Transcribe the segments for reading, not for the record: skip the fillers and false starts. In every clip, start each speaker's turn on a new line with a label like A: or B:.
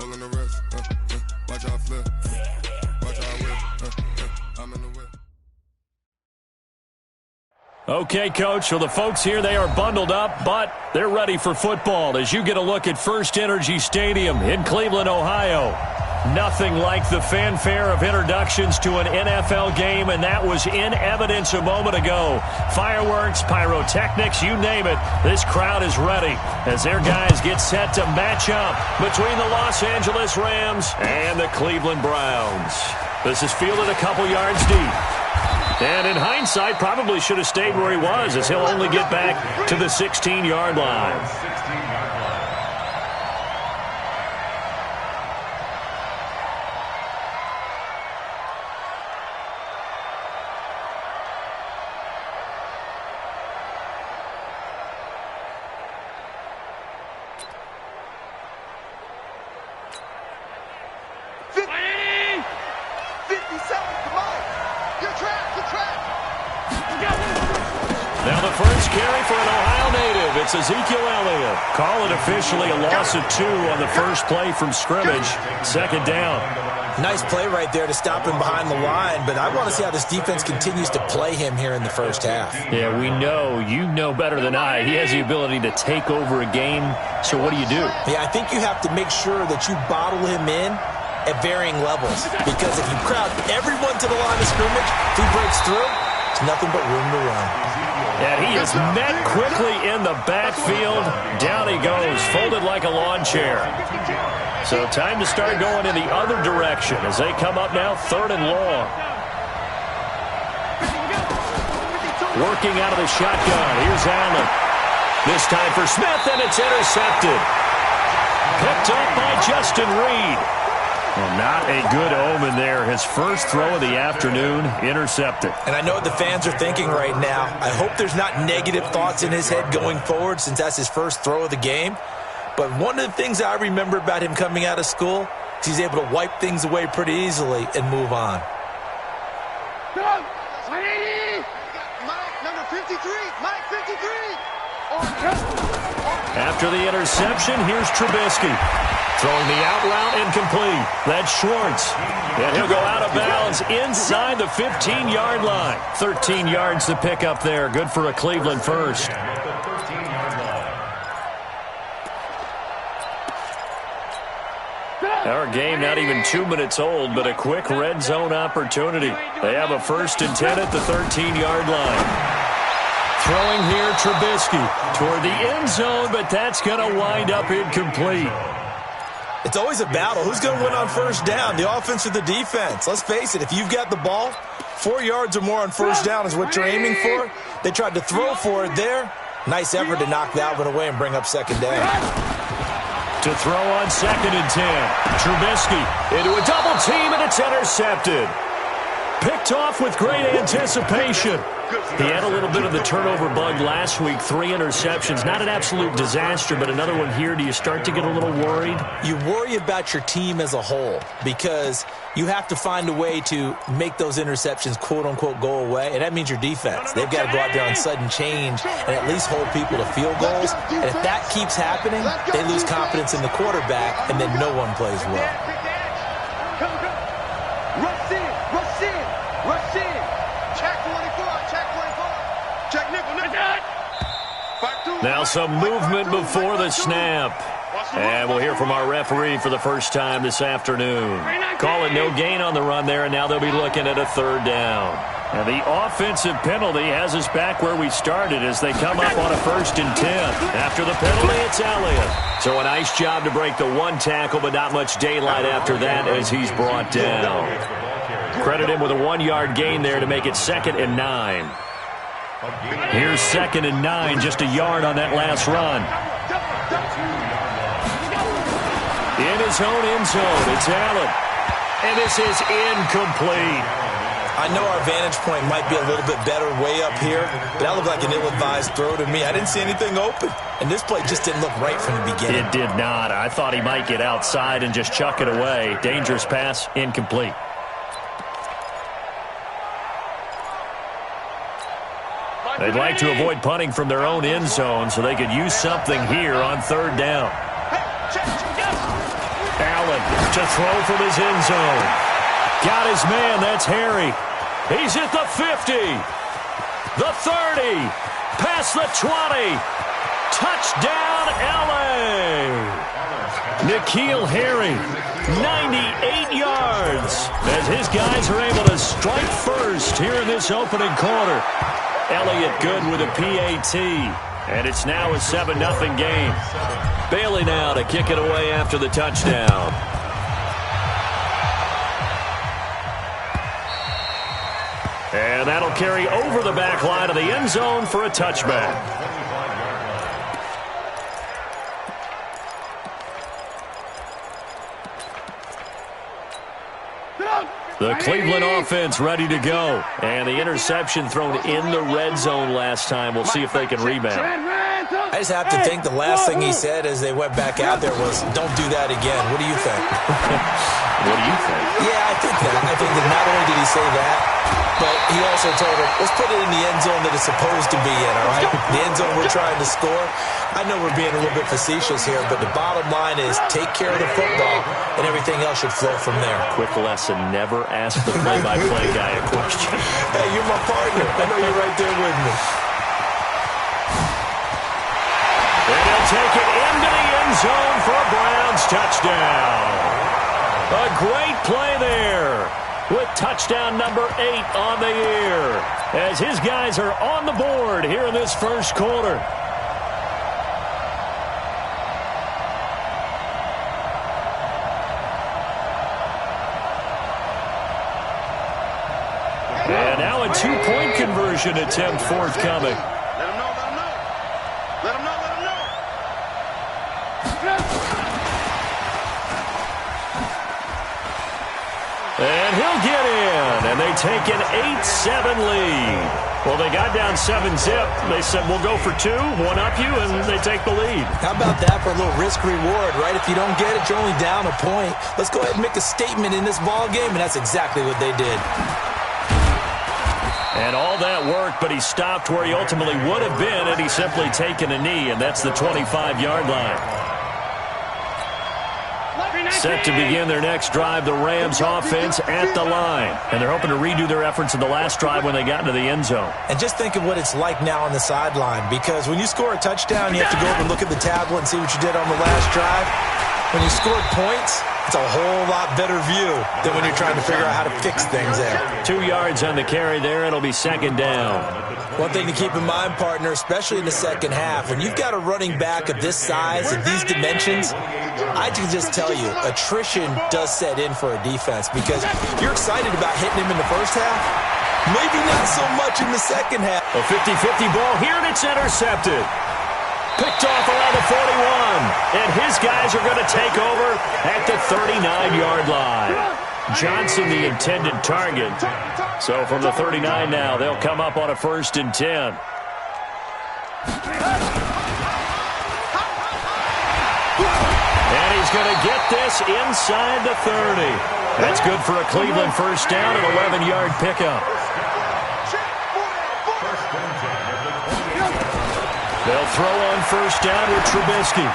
A: All in the rest. Watch how I flip. Watch how I whip. I'm in the whip.
B: Okay, Coach, so the folks here, they are bundled up, but they're ready for football as you get a look at First Energy Stadium in Cleveland, Ohio. Nothing like the fanfare of introductions to an NFL game, and that was in evidence a moment ago. Fireworks, pyrotechnics, you name it, this crowd is ready as their guys get set to match up between the Los Angeles Rams and the Cleveland Browns. This is fielded a couple yards deep. And in hindsight, probably should have stayed where he was as he'll only get back to the 16-yard line. Now the first carry for an Ohio native. It's Ezekiel Elliott. Call it officially a loss of 2 on the first play from scrimmage. Second down.
C: Nice play right there to stop him behind the line, but I want to see how this defense continues to play him here in the first half.
B: Yeah, we know. You know better than I. He has the ability to take over a game, so what do you do?
C: Yeah, I think you have to make sure that you bottle him in at varying levels, because if you crowd everyone to the line of scrimmage, if he breaks through, there's nothing but room to run.
B: And he is met quickly in the backfield. Down he goes, folded like a lawn chair. So time to start going in the other direction as they come up now, 3rd and long. Working out of the shotgun. Here's Allen. This time for Smith, and it's intercepted. Picked up by Justin Reed. Well, not a good omen there. His first throw of the afternoon, intercepted.
C: And I know what the fans are thinking right now. I hope there's not negative thoughts in his head going forward since that's his first throw of the game. But one of the things I remember about him coming out of school is he's able to wipe things away pretty easily and move on.
D: Number 53, Mike 53.
B: After the interception, here's Trubisky. Throwing the out route incomplete. That's Schwartz. And he'll go out of bounds inside the 15-yard line. 13 yards to pick up there. Good for a Cleveland first. Our game not even 2 minutes old, but a quick red zone opportunity. They have a 1st and 10 at the 13-yard line. Throwing here, Trubisky toward the end zone, but that's going to wind up incomplete.
C: It's always a battle. Who's going to win on first down, the offense or the defense? Let's face it, if you've got the ball, 4 yards or more on first down is what you're aiming for. They tried to throw for it there. Nice effort to knock that one away and bring up 2nd down.
B: To throw on 2nd and 10. Trubisky into a double team, and it's intercepted. Picked off with great anticipation. He had a little bit of the turnover bug last week, 3 interceptions. Not an absolute disaster, but another one here. Do you start to get a little worried?
C: You worry about your team as a whole because you have to find a way to make those interceptions, quote-unquote, go away, and that means your defense. They've got to go out there on sudden change and at least hold people to field goals. And if that keeps happening, they lose confidence in the quarterback, and then no one plays well.
B: Now some movement before the snap. And we'll hear from our referee for the first time this afternoon. Call it no gain on the run there, and now they'll be looking at a 3rd down. And the offensive penalty has us back where we started as they come up on a 1st and 10. After the penalty, it's Elliott. So a nice job to break the 1 tackle, but not much daylight after that as he's brought down. Credit him with a 1-yard gain there to make it 2nd and 9. Here's 2nd and 9, just a yard on that last run. In his own end zone, it's Allen. And this is incomplete.
C: I know our vantage point might be a little bit better way up here, but that looked like an ill-advised throw to me. I didn't see anything open, and this play just didn't look right from the beginning.
B: It did not. I thought he might get outside and just chuck it away. Dangerous pass, incomplete. They'd like to avoid punting from their own end zone so they could use something here on 3rd down. Allen Cleveland to throw from his end zone. Got his man. That's Harry. He's at the 50. The 30. Past the 20. Touchdown, L.A. N'Keal Harry, 98 yards, as his guys are able to strike first here in this opening quarter. Elliott good with a PAT, and it's now a 7-0 game. Bailey now to kick it away after the touchdown. And that'll carry over the back line of the end zone for a touchback. The Cleveland offense ready to go. And the interception thrown in the red zone last time. We'll see if they can rebound.
C: I just have to think the last thing he said as they went back out there was, don't do that again. What do you think?
B: What do you think?
C: Yeah, I think that. I think that not only did he say that, but he also told him, let's put it in the end zone that it's supposed to be in, all right? The end zone we're trying to score. I know we're being a little bit facetious here, but the bottom line is take care of the football, and everything else should flow from there.
B: Quick lesson, never ask the play-by-play guy a question.
C: Hey, you're my partner. I know you're right there with me.
B: And he'll take it into the end zone for a Browns touchdown. A great play there with touchdown number 8 on the year as his guys are on the board here in this first quarter. And now a 2-point conversion attempt forthcoming.
D: Let him know, let him know. Let him know, let him know.
B: And he'll get in, and they take an 8-7 lead. Well, they got down 7-zip. They said, we'll go for 2, one up you, and they take the lead.
C: How about that for a little risk-reward, right? If you don't get it, you're only down a point. Let's go ahead and make a statement in this ball game, and that's exactly what they did.
B: And all that worked, but he stopped where he ultimately would have been had he simply taken a knee, and that's the 25-yard line. Set to begin their next drive, the Rams offense at the line. And they're hoping to redo their efforts in the last drive when they got into the end zone.
C: And just think of what it's like now on the sideline, because when you score a touchdown, you have to go over and look at the tablet and see what you did on the last drive. When you scored points, it's a whole lot better view than when you're trying to figure out how to fix things there.
B: 2 yards on the carry there. It'll be second down.
C: One thing to keep in mind, partner, especially in the second half, when you've got a running back of this size and these dimensions, I can just tell you, attrition does set in for a defense because you're excited about hitting him in the first half. Maybe not so much in the second half.
B: A 50-50 ball here, and it's intercepted. Picked off around the 41, and his guys are going to take over at the 39-yard line. Johnson, the intended target. So from the 39 now, they'll come up on a 1st and 10. And he's going to get this inside the 30. That's good for a Cleveland first down, an 11-yard pickup. They'll throw on first down with Trubisky.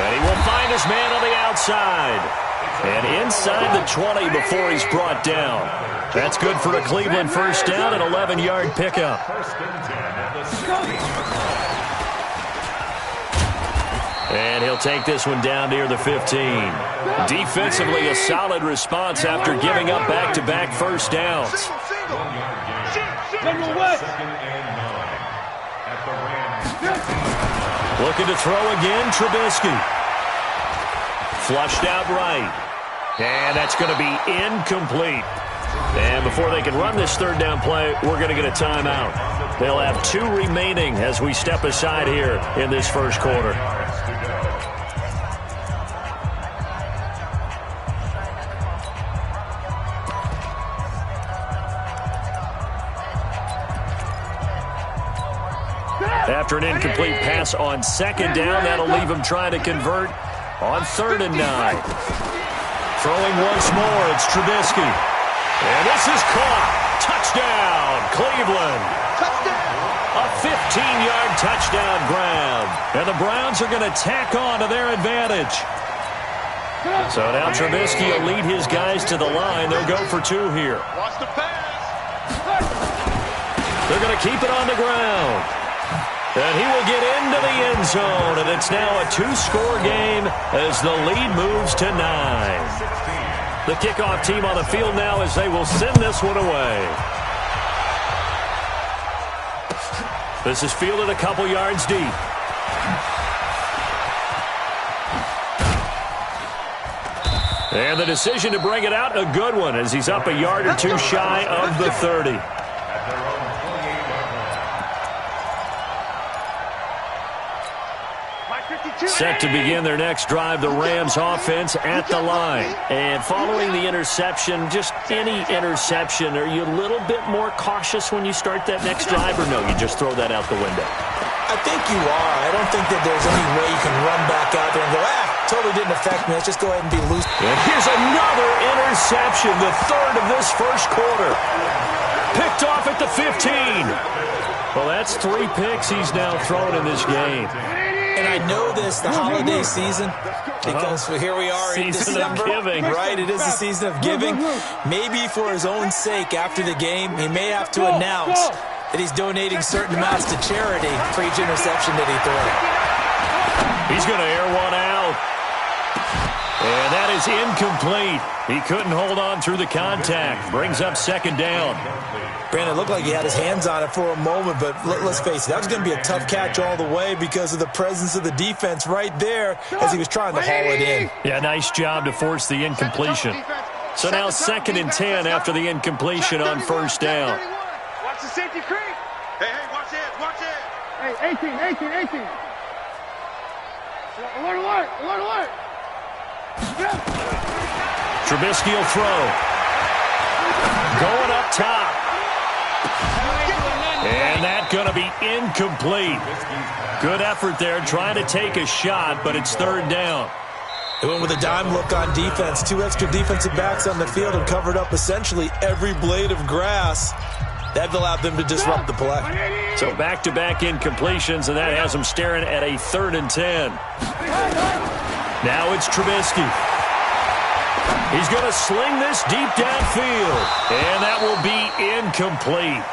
B: And he will find his man on the outside. And inside the 20 before he's brought down. That's good for a Cleveland first down, an 11-yard pickup. And he'll take this one down near the 15. Defensively, a solid response after giving up back-to-back first downs. Looking to throw again, Trubisky. Flushed out right. And that's going to be incomplete. And before they can run this third down play, we're going to get a timeout. They'll have 2 remaining as we step aside here in this first quarter. After an incomplete pass on second down, that'll leave him trying to convert on 3rd and 9. Throwing once more, it's Trubisky. And this is caught. Touchdown, Cleveland. A 15-yard touchdown grab. And the Browns are going to tack on to their advantage. So now Trubisky will lead his guys to the line. They'll go for 2 here.
D: Watch the pass.
B: They're going to keep it on the ground. And he will get into the end zone. And it's now a 2-score game as the lead moves to 9. The kickoff team on the field now as they will send this one away. This is fielded a couple yards deep. And the decision to bring it out, a good one, as he's up a yard or 2 shy of the 30. Set to begin their next drive, the Rams offense at the line. And following the interception, just any interception, are you a little bit more cautious when you start that next drive, or no, you just throw that out the window?
C: I think you are. I don't think that there's any way you can run back out there and go, totally didn't affect me. Let's just go ahead and be loose.
B: And here's another interception, the 3rd of this first quarter. Picked off at the 15. Well, that's 3 picks he's now thrown in this game.
C: And I know this, the holiday season, because here we are in December.
B: Season of giving.
C: Right, it is the season of giving. Maybe for his own sake after the game, he may have to announce that he's donating certain amounts to charity for each interception that he throws.
B: He's going to air one out. And that is incomplete. He couldn't hold on through the contact. Brings up 2nd down.
C: Brandon, it looked like he had his hands on it for a moment, but let's face it, that was going to be a tough catch all the way because of the presence of the defense right there as he was trying to haul it in.
B: Yeah, nice job to force the incompletion. So now 2nd and 10 after the incompletion on 1st down.
D: Watch the safety creep. Hey, watch it, watch it. Hey, 18. Alert.
B: Trubisky will throw. Going up top. And that's going to be incomplete. Good effort there, trying to take a shot, but it's 3rd down.
C: They went with a dime look on defense. 2 extra defensive backs on the field and covered up essentially every blade of grass. That allowed them to disrupt the play.
B: So back-to-back incompletions, and that has them staring at a 3rd and 10. Now it's Trubisky. He's going to sling this deep downfield, and that will be incomplete.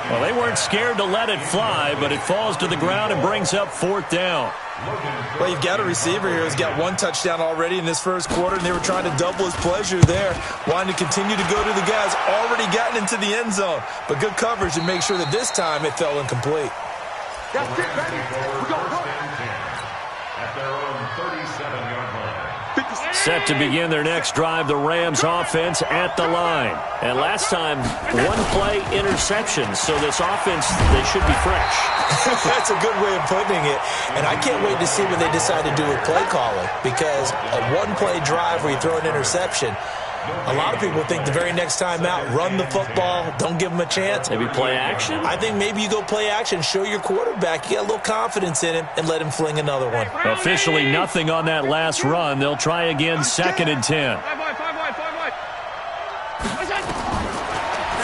B: Well, they weren't scared to let it fly, but it falls to the ground and brings up 4th down.
C: Well, you've got a receiver here who's got 1 touchdown already in this first quarter, and they were trying to double his pleasure there, wanting to continue to go to the guys already gotten into the end zone. But good coverage to make sure that this time it fell incomplete.
D: That's it, baby. We go.
E: At their own 37-yard line.
B: Set to begin their next drive, the Rams offense at the line. And last time, 1-play interception, so this offense, they should be fresh.
C: That's a good way of putting it. And I can't wait to see what they decide to do with play calling, because a 1-play drive where you throw an interception, a lot of people think the very next time out, run the football, don't give them a chance.
B: Maybe play action?
C: I think maybe you go play action, show your quarterback, you got a little confidence in him, and let him fling another one.
B: Officially nothing on that last run. They'll try again, 2nd and 10.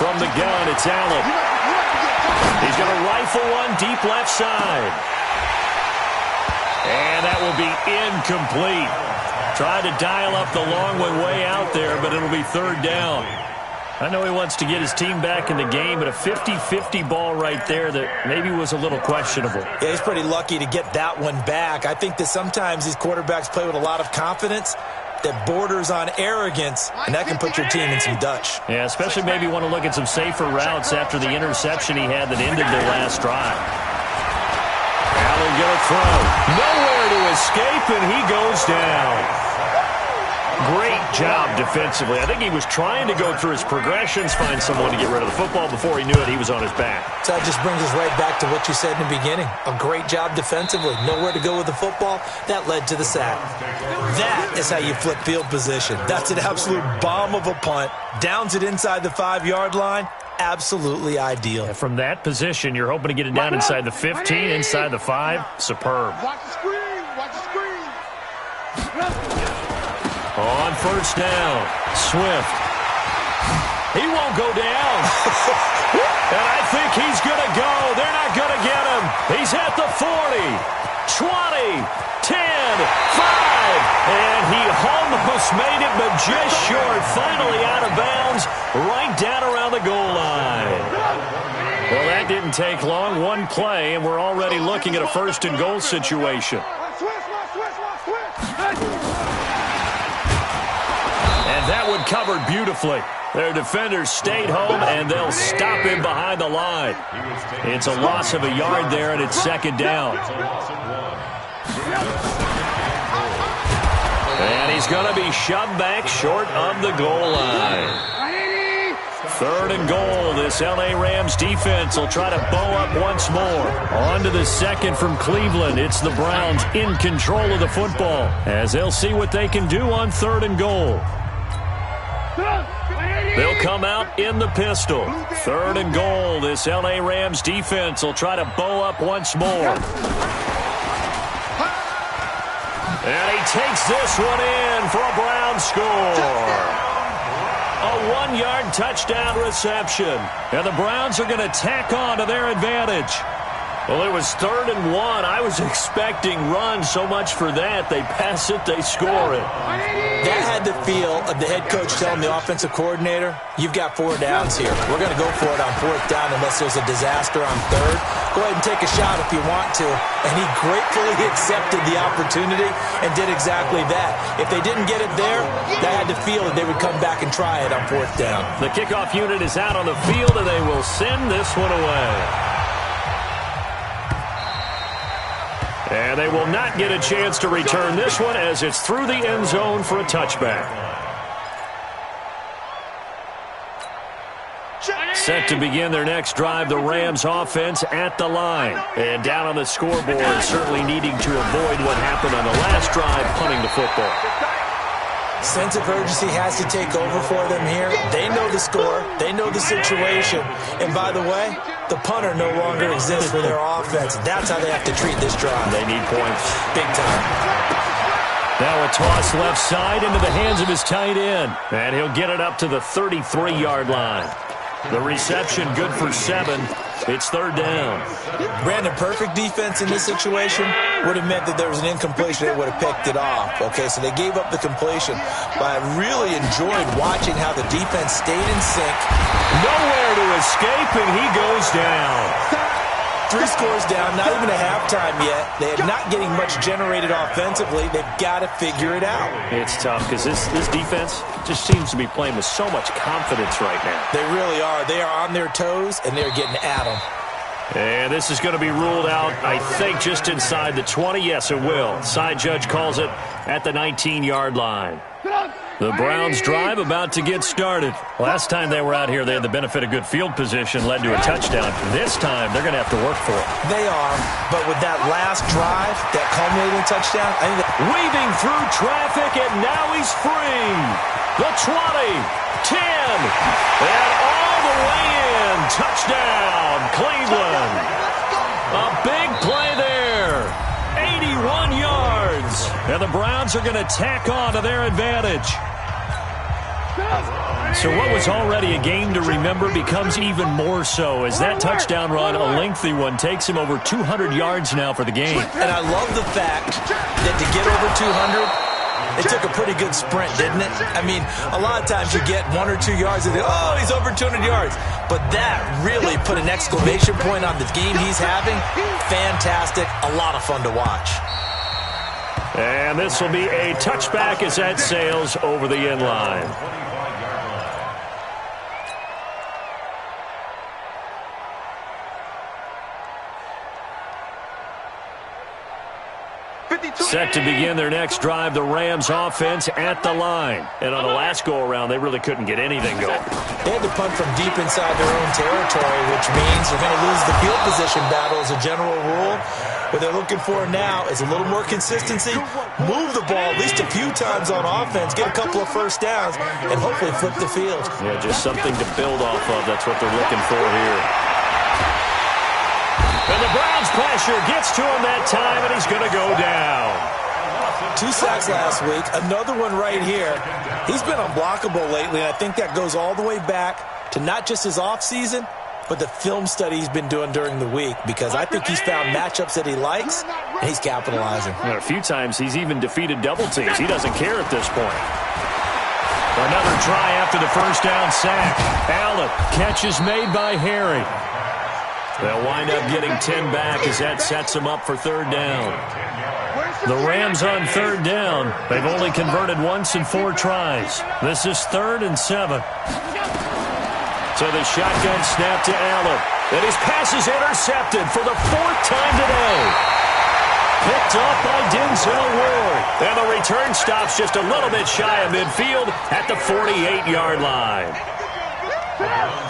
B: From the gun, it's Allen. He's going to rifle one deep left side. And that will be incomplete. Tried to dial up the long one way out there, but it'll be 3rd down. I know he wants to get his team back in the game, but a 50-50 ball right there that maybe was a little questionable.
C: Yeah, he's pretty lucky to get that one back. I think that sometimes these quarterbacks play with a lot of confidence that borders on arrogance, and that can put your team in some Dutch.
B: Yeah, especially maybe want to look at some safer routes after the interception he had that ended their last drive. Allen going to throw. Nowhere to escape, and he goes down. Great job defensively. I think he was trying to go through his progressions, find someone to get rid of the football. Before he knew it, he was on his back.
C: So that just brings us right back to what you said in the beginning. A great job defensively. Nowhere to go with the football. That led to the sack. That is how you flip field position. That's an absolute bomb of a punt. Downs it inside the 5-yard line. Absolutely ideal.
B: And from that position, you're hoping to get it down inside the 15, inside the 5. Superb.
D: Watch the screen. Watch the screen.
B: On 1st down, Swift. He won't go down. And I think he's going to go. They're not going to get him. He's at the 40. 20, 10, 5, and he almost made it, but just short. Finally out of bounds, right down around the goal line. Well, that didn't take long. One play, and we're already looking at a first and goal situation. And that one covered beautifully. Their defenders stayed home, and they'll stop him behind the line. It's a loss of a yard there, and it's second down. And he's going to be shoved back short of the goal line. Third and goal. This L.A. Rams defense will try to bow up once more. On to the second from Cleveland. It's the Browns in control of the football as they'll see what they can do on third and goal. They'll come out in the pistol. Third and goal. This L.A. Rams defense will try to bow up once more. And he takes this one in for a Brown score. A 1-yard touchdown reception. And the Browns are going to tack on to their advantage. Well, it was 3rd and 1. I was expecting runs, so much for that. They pass it, they score it.
C: That had the feel of the head coach telling the offensive coordinator, you've got 4 downs here. We're going to go for it on 4th down unless there's a disaster on 3rd. Go ahead and take a shot if you want to. And he gratefully accepted the opportunity and did exactly that. If they didn't get it there, that had the feel that they would come back and try it on 4th down.
B: The kickoff unit is out on the field, and they will send this one away. And they will not get a chance to return this one as it's through the end zone for a touchback. Set to begin their next drive, the Rams offense at the line. And down on the scoreboard, certainly needing to avoid what happened on the last drive, punting the football.
C: Sense of urgency has to take over for them here. They know the score. They know the situation. And by the way, the punter no longer exists for their offense. That's how they have to treat this drive.
B: They need points.
C: Big time.
B: Now a toss left side into the hands of his tight end. And he'll get it up to the 33-yard line. The reception good for 7. It's 3rd down.
C: Brandon, perfect defense in this situation would have meant that there was an incompletion. They would have picked it off. Okay, so they gave up the completion. But I really enjoyed watching how the defense stayed in sync.
B: Nowhere to escape, and he goes down.
C: 3 scores down, not even a halftime yet. They are not getting much generated offensively. They've got to figure it out.
B: It's tough because this defense just seems to be playing with so much confidence right now.
C: They really are. They are on their toes, and they're getting at them.
B: And this is going to be ruled out, I think, just inside the 20. Yes, it will. Side judge calls it at the 19-yard line. The Browns drive about to get started. Last time they were out here, they had the benefit of good field position, led to a touchdown. This time, they're going to have to work for it.
C: They are, but with that last drive, that culminating touchdown, I think
B: weaving through traffic, and now he's free. The 20, 10, and all the way in. Touchdown, Cleveland. A big play there. 81 yards. And the Browns are going to tack on to their advantage. So what was already a game to remember becomes even more so as that touchdown run, a lengthy one, takes him over 200 yards now for the game.
C: And I love the fact that to get over 200, it took a pretty good sprint, didn't it? I mean, a lot of times you get 1 or 2 yards and oh, he's over 200 yards. But that really put an exclamation point on the game he's having. Fantastic. A lot of fun to watch.
B: And this will be a touchback as that sails over the end line. Set to begin their next drive, the Rams offense at the line. And on the last go-around, they really couldn't get anything going.
C: They had to punt from deep inside their own territory, which means they're going to lose the field position battle as a general rule. What they're looking for now is a little more consistency, move the ball at least a few times on offense, get a couple of first downs, and hopefully flip the field.
B: Yeah, just something to build off of. That's what they're looking for here. And the Browns pressure gets to him that time, and he's going to go down.
C: 2 sacks last week, another one right here. He's been unblockable lately, and I think that goes all the way back to not just his offseason, but the film study he's been doing during the week, because I think he's found matchups that he likes, and he's capitalizing.
B: A few times he's even defeated double teams. He doesn't care at this point. Another try after the first down sack. Allen, catch is made by Harry. They'll wind up getting 10 back as that sets them up for third down. The Rams on third down. They've only converted once in 4 tries. This is 3rd and 7. So the shotgun snap to Allen. And his pass is intercepted for the 4th time today. Picked off by Denzel Ward. And the return stops just a little bit shy of midfield at the 48-yard line.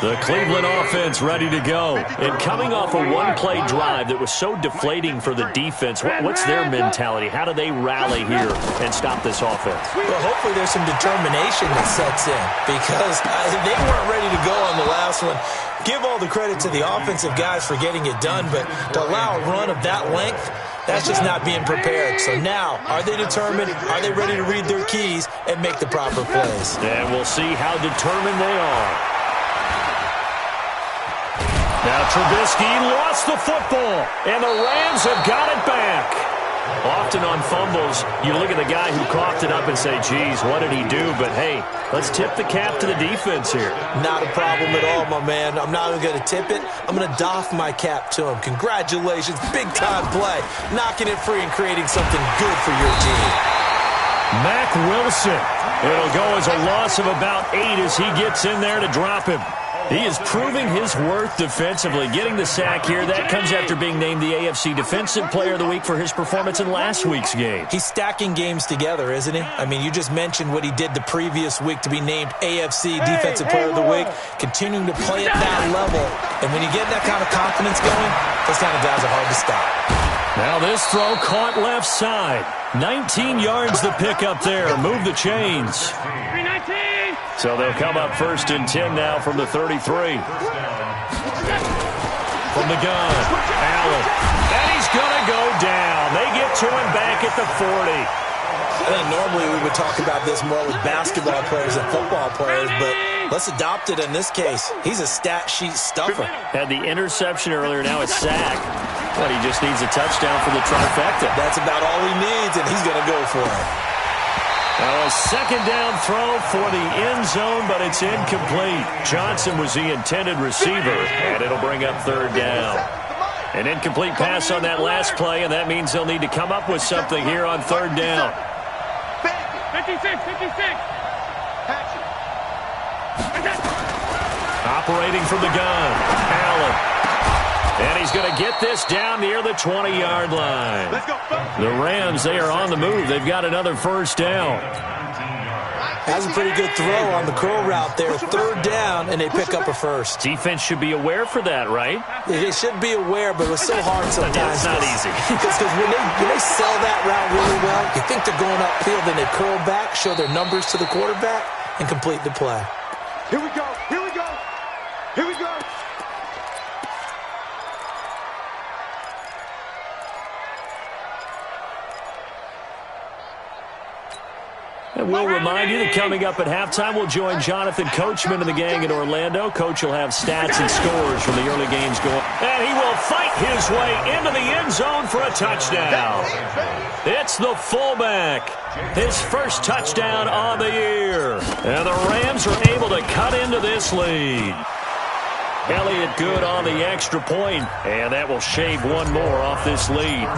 B: The Cleveland offense ready to go. And coming off a one-play drive that was so deflating for the defense, what's their mentality? How do they rally here and stop this offense?
C: Well, hopefully there's some determination that sets in, because they weren't ready to go on the last one. Give all the credit to the offensive guys for getting it done, but to allow a run of that length, that's just not being prepared. So now, are they determined? Are they ready to read their keys and make the proper plays?
B: And we'll see how determined they are. Now Trubisky lost the football, and the Rams have got it back. Often on fumbles, you look at the guy who coughed it up and say, geez, what did he do? But, hey, let's tip the cap to the defense here.
C: Not a problem at all, my man. I'm not even going to tip it. I'm going to doff my cap to him. Congratulations, big-time play. Knocking it free and creating something good for your team.
B: Mack Wilson. It'll go as a loss of about 8 as he gets in there to drop him. He is proving his worth defensively. Getting the sack here, that comes after being named the AFC Defensive Player of the Week for his performance in last week's game.
C: He's stacking games together, isn't he? I mean, you just mentioned what he did the previous week to be named AFC Defensive Player of the Week, continuing to play at that level. And when you get that kind of confidence going, those kind of guys are hard to stop.
B: Now this throw caught left side. 19 yards the pick up there. Move the chains. So they'll come up 1st and 10 now from the 33. From the gun, Allen. And he's going to go down. They get to him back at the 40.
C: Normally we would talk about this more with basketball players and football players, but let's adopt it in this case. He's a stat sheet stuffer.
B: Had the interception earlier, now it's sack. But he just needs a touchdown for the trifecta.
C: That's about all he needs, and he's going to go for it.
B: Now a second down throw for the end zone, but it's incomplete. Johnson was the intended receiver, and it'll bring up 3rd down. An incomplete pass on that last play, and that means they'll need to come up with something here on 3rd down.
D: 56.
B: Operating from the gun, Allen. And he's going to get this down near the 20-yard line. The Rams, they are on the move. They've got another 1st down.
C: That's a pretty good throw on the curl route there. 3rd down, and they pick up a 1st.
B: Defense should be aware for that, right?
C: They should be aware, but it's so hard sometimes.
B: It's not easy.
C: Because when they sell that route really well, you think they're going upfield, then they curl back, show their numbers to the quarterback, and complete the play.
D: Here we go.
B: And we'll remind you that coming up at halftime, we'll join Jonathan Coachman and the gang in Orlando. Coach will have stats and scores from the early games going. And he will fight his way into the end zone for a touchdown. It's the fullback. His first touchdown on the year. And the Rams are able to cut into this lead. Elliott good on the extra point, and that will shave one more off this lead.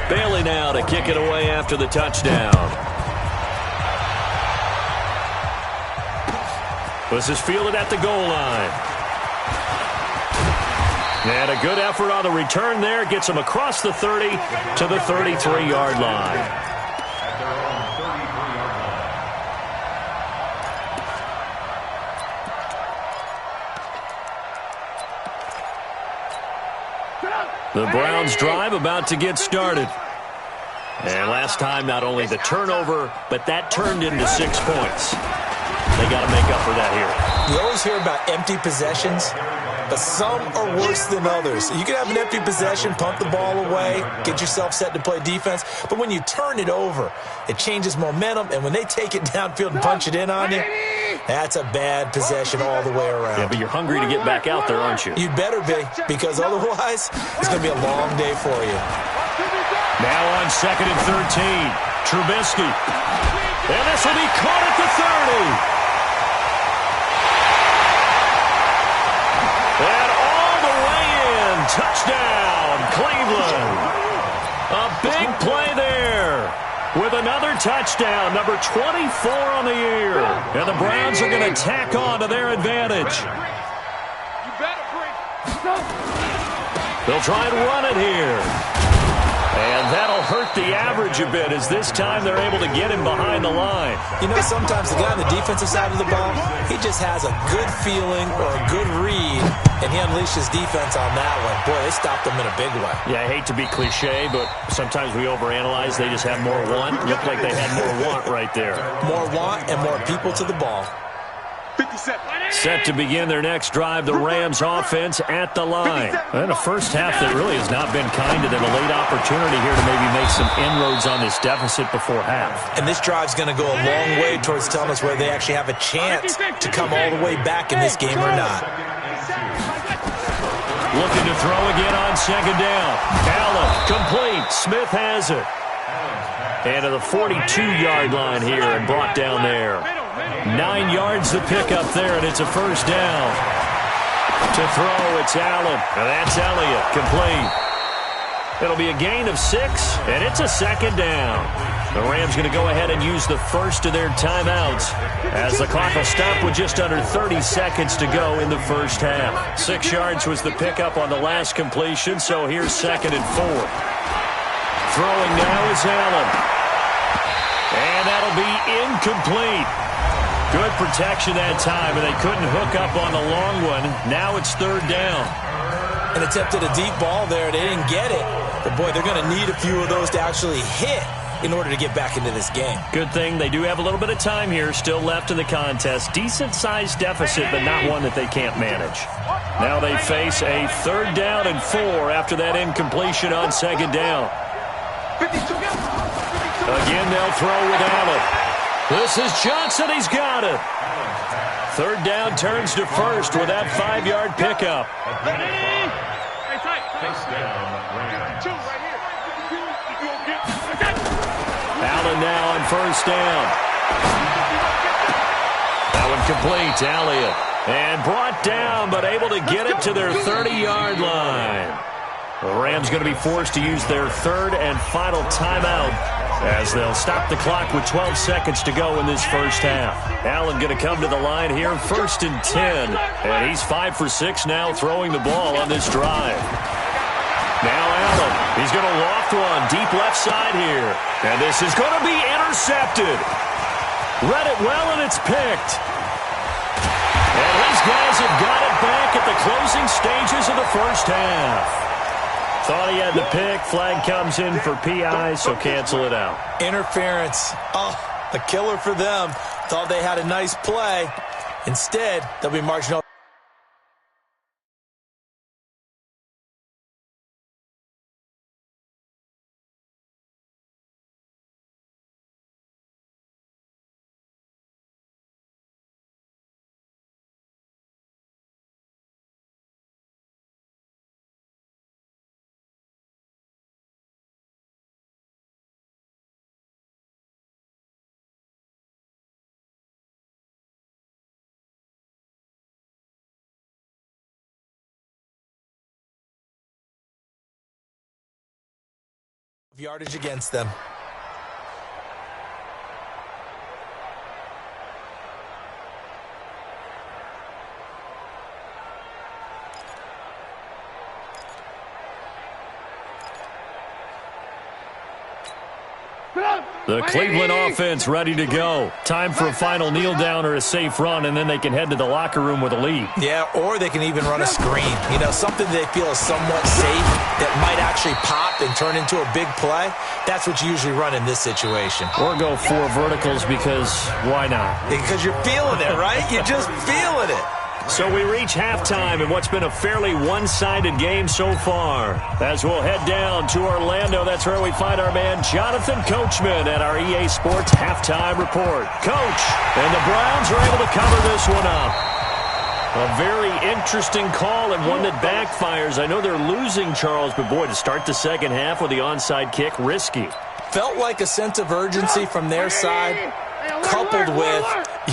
B: Bailey now to kick it away after the touchdown. This is fielded at the goal line. And a good effort on the return there. Gets him across the 30 to the 33-yard line. The Browns drive about to get started. And last time, not only the turnover, but that turned into 6 points. They got to make up for that here.
C: You always hear about empty possessions. but some are worse than others. You can have an empty possession, pump the ball away, get yourself set to play defense, but when you turn it over, it changes momentum, and when they take it downfield and punch it in on you, that's a bad possession all the way around.
B: Yeah, but you're hungry to get back out there, aren't you?
C: You better be, because otherwise, it's going to be a long day for you.
B: Now on 2nd and 13, Trubisky. And this will be caught at the 30. And all the way in. Touchdown, Cleveland. A big play there with another touchdown, number 24 on the year. And the Browns are going to tack on to their advantage. They'll try and run it here. And that'll hurt the average a bit as this time they're able to get him behind the line.
C: You know, sometimes the guy on the defensive side of the ball, he just has a good feeling or a good read, and he unleashed his defense on that one. Boy, they stopped him in a big way.
B: Yeah, I hate to be cliche, but sometimes we overanalyze. They just have more want. Looked like they had more want right there.
C: More want and more people to the ball.
B: Set to begin their next drive, the Rams offense at the line. And a first half that really has not been kind to them. A late opportunity here to maybe make some inroads on this deficit before half.
C: And this drive's going to go a long way towards telling us whether they actually have a chance to come all the way back in this game or not.
B: Looking to throw again on 2nd down. Allen, complete. Smith has it. And to the 42-yard line here and brought down there. 9 yards to pick up there, and it's a first down. To throw, it's Allen. And that's Elliott, complete. It'll be a gain of 6, and it's a 2nd down. The Rams going to go ahead and use the first of their timeouts as the clock will stop with just under 30 seconds to go in the first half. 6 yards was the pickup on the last completion, so here's 2nd and 4. Throwing now is Allen. And that'll be incomplete. Good protection that time, and they couldn't hook up on the long one. Now it's 3rd down.
C: And attempted a deep ball there. They didn't get it. But, boy, they're going to need a few of those to actually hit in order to get back into this game.
B: Good thing they do have a little bit of time here still left in the contest. Decent-sized deficit, but not one that they can't manage. Now they face a 3rd down and 4 after that incompletion on 2nd down. Again, they'll throw with Allen. This is Johnson. He's got it. 3rd down turns to 1st with that 5-yard pickup. Allen now on 1st down. That one complete. Elliott. And brought down, but able to get it to their 30-yard line. The Rams going to be forced to use their 3rd and final timeout as they'll stop the clock with 12 seconds to go in this first half. Allen going to come to the line here, 1st and 10. And he's 5 for 6 now throwing the ball on this drive. Now Allen, he's going to loft one deep left side here. And this is going to be intercepted. Read it well, and it's picked. And these guys have got it back at the closing stages of the first half. Thought he had the pick. Flag comes in for PI, so cancel it out.
C: Interference. Oh, a killer for them. Thought they had a nice play. Instead, they'll be marginal. Yardage against them.
B: The Cleveland offense ready to go. Time for a final kneel down or a safe run, and then they can head to the locker room with a lead.
C: Yeah, or they can even run a screen. You know, something they feel is somewhat safe that might actually pop and turn into a big play. That's what you usually run in this situation.
B: Or go 4 verticals because why not?
C: Because you're feeling it, right? You're just feeling it.
B: So we reach halftime in what's been a fairly one-sided game so far. As we'll head down to Orlando, that's where we find our man Jonathan Coachman at our EA Sports Halftime Report. Coach, and the Browns are able to cover this one up. A very interesting call and one that backfires. I know they're losing, Charles, but boy, to start the second half with the onside kick, risky.
C: Felt like a sense of urgency from their side, coupled with,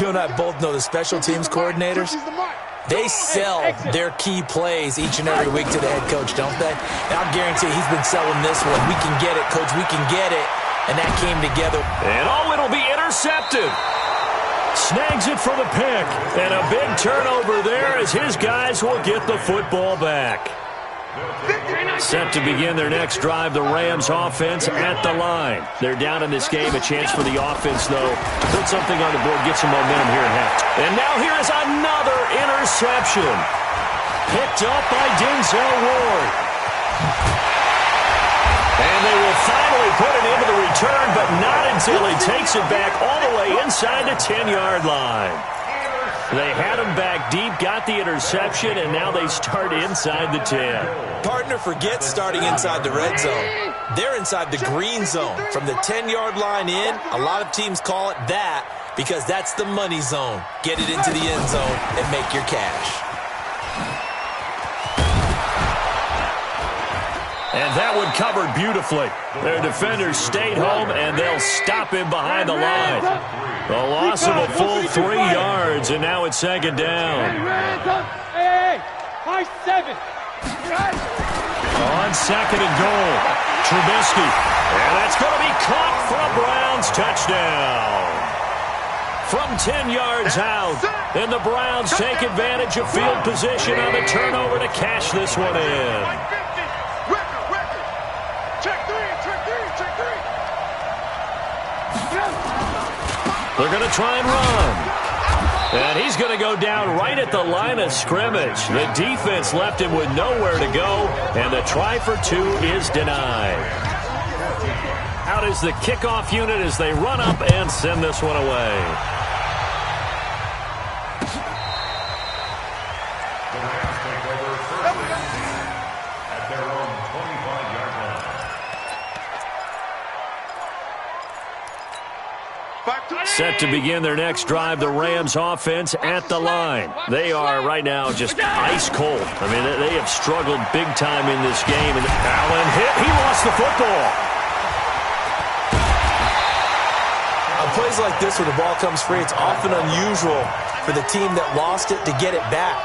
C: you and I both know the special teams coordinators. They sell their key plays each and every week to the head coach, don't they? And I'll guarantee he's been selling this one. We can get it, coach, we can get it. And that came together.
B: And it'll be intercepted. Snags it for the pick. And a big turnover there as his guys will get the football back. Set to begin their next drive, the Rams offense at the line. They're down in this game. A chance for the offense, though, to put something on the board, get some momentum here at half. And now here is another interception. Picked up by Denzel Ward. And they will finally put it into the return, but not until he takes it back all the way inside the 10-yard line. They had him back deep, got the interception, and now they start inside the 10.
C: Partner, forget starting inside the red zone. They're inside the green zone. From the 10-yard line in, a lot of teams call it that because that's the money zone. Get it into the end zone and make your cash.
B: And that one covered beautifully. Their defenders stayed home, and they'll stop him behind the line. A loss of a full 3 yards, and now it's second down.
D: High 7.
B: On second and goal, Trubisky. And that's going to be caught for a Browns touchdown. From 10 yards out, and the Browns take advantage of field position on the turnover to cash this one in. They're going to try and run. And he's going to go down right at the line of scrimmage. The defense left him with nowhere to go, and the try for 2 is denied. Out is the kickoff unit as they run up and send this one away.
E: At their own 25-yard line.
B: Set to begin their next drive, the Rams offense at the line. They are right now just ice cold. I mean, they have struggled big time in this game. And Allen hit. He lost the football.
C: On plays like this where the ball comes free, it's often unusual for the team that lost it to get it back.